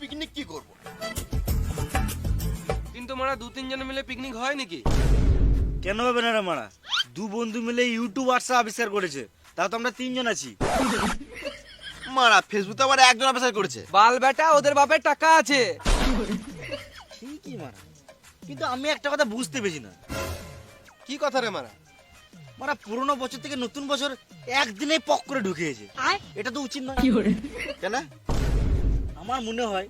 Picnic কি করব? কিন্তু মারা 2-3 জন মিলে পিকনিক হয় নাকি? কেন হবে না রে মারা? দু বন্ধু মিলে ইউটিউব হোয়াটসঅ্যাপ আবিষ্কার করেছে, তাও তো আমরা 3 জন আছি। মারা ফেসবুকে আবার একজন আবিষ্কার করেছে। বাল বেটা ওদের বাপের টাকা আছে। ঠিকই মারা, কিন্তু আমি একটা কথা বুঝতে পেরেছি না। কি কথা রে মারা? মারা পুরোনো বছর থেকে নতুন বছর একদিনে পক করে ঢুকিয়েছে, এটা তো উচিত নয়। কেন? আমার মনে হয়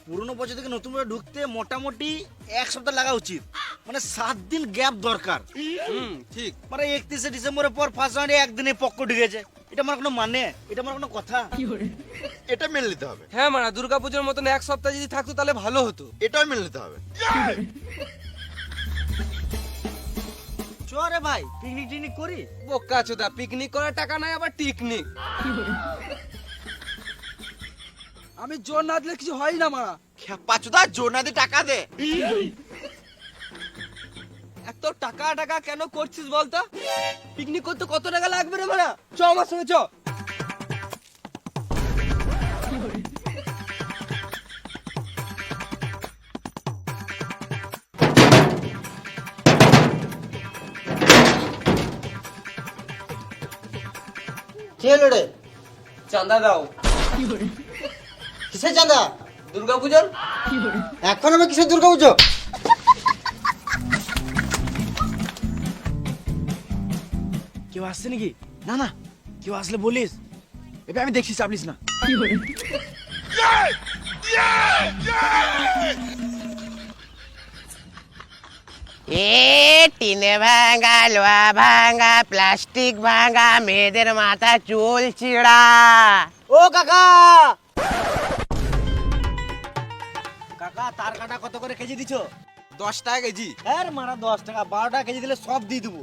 পুরোনো বছর থেকে নতুন বছর ঢুকতে মোটামুটি 1 সপ্তাহ লাগা উচিত, মানে 7 দিন গ্যাপ দরকার। ঠিক। মানে 31শে ডিসেম্বরের পর 1 জানুয়ারি একদিনে পক করে ঢুকেছে, এটা আমার কোনো মানে? এটা আমার কোনো কথা? এটা মেনে নিতে হবে। হ্যাঁ মারা দুর্গাপূজার মতন 1 সপ্তাহ যদি থাকতো তাহলে ভালো হতো। এটাও মেনে নিতে হবে। চ রে ভাই, পিকনিক টিকনিক করি। বোকা চোদা, পিকনিক করার টাকা নাই আবার টিকনিক। আমি জোর না দিলে কিছু হয় না মারা। খেপাচোদা, জোর না দিয়ে টাকা দে। এত টাকা টাকা কেন করছিস বলতো? পিকনিক করতে কত টাকা লাগবে রে মারা? চ আমার সঙ্গে চ। কি হলো রে? চাঁদা দাও। কিসের চাঁদা? দুর্গাপূজার। এখন আমি কিসের দুর্গা পুজো? কেউ আসছে নাকি? না না, কেউ আসলে বলিস, এবার আমি দেখছি, চাপলিস না। টিনে ভাঙা, লোহা ভাঙা, প্লাস্টিক ভাঙা, মেয়েদের মাথা চুল ছিঁড়া। ও কাকা, কাকা তার কাটা কত করে কেজি দিছো? 10 টাকা কেজি। হ্যাঁ মারা 10 টাকা, 12 টাকা কেজি দিলে সব দিয়ে দেবো।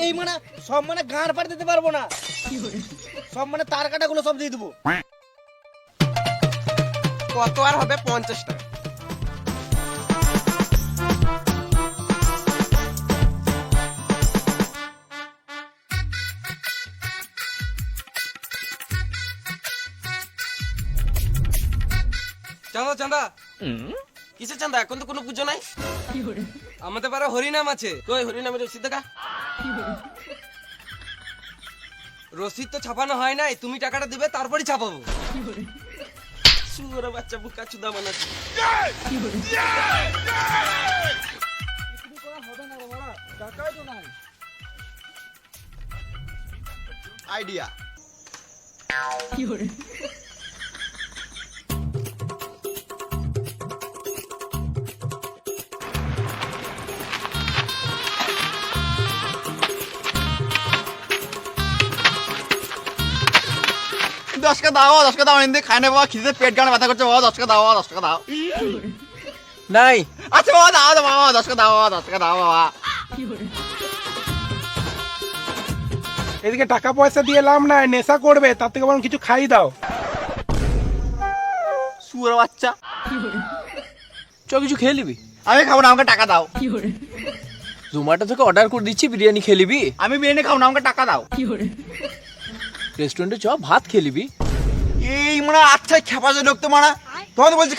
এই মানে সব মানে গাঁড় পাড় দিতে পারবো না, সব মানে তার কাটা গুলো সব দিয়ে দেবো। কত আর হবে? 50 টাকা। চাঁদা চাঁদা। কিসের চাঁদা? এখন তো কোনো পুজো নাই। আমাদের পাড়া হরিনাম আছে। কই হরিনামের রসিদ দেখা। রসিদ তো ছাপানো হয় নাই, তুমি টাকাটা দিবে তারপরই ছাপাবো। সুরা বাচ্চা বুকা চুদা বানাচ্ছে। আইডিয়া। दस का दाओ, 10 का दाओ, हिंदी खाने बाबा खिसे पेट गाने बात करते बाबा, 10 का दाओ, 10 का दाओ। নাই। अच्छा बाबा दाओ बाबा, 10 का दाओ, 10 का दाओ बाबा। এদিকে টাকা পয়সা দিয়ে লাভ নাই, নেশা করবে, তার থেকে বরং কিছু খাই দাও। সুরা বাচ্চা। চ কিছু খেয়ে নিবি। আমি খাবো না, আমাকে টাকা দাও। জোম্যাটো থেকে অর্ডার করে দিচ্ছি, বিরিয়ানি খেয়ে নিবি। আমি বিরিয়ানি খাবো না, আমাকে টাকা দাও। রেস্টুরেন্টে চ, ভাত খেয়ে নিবি। এই মানে আচ্ছা খেপা যে লোক তো মানা, তোমাকে বলছি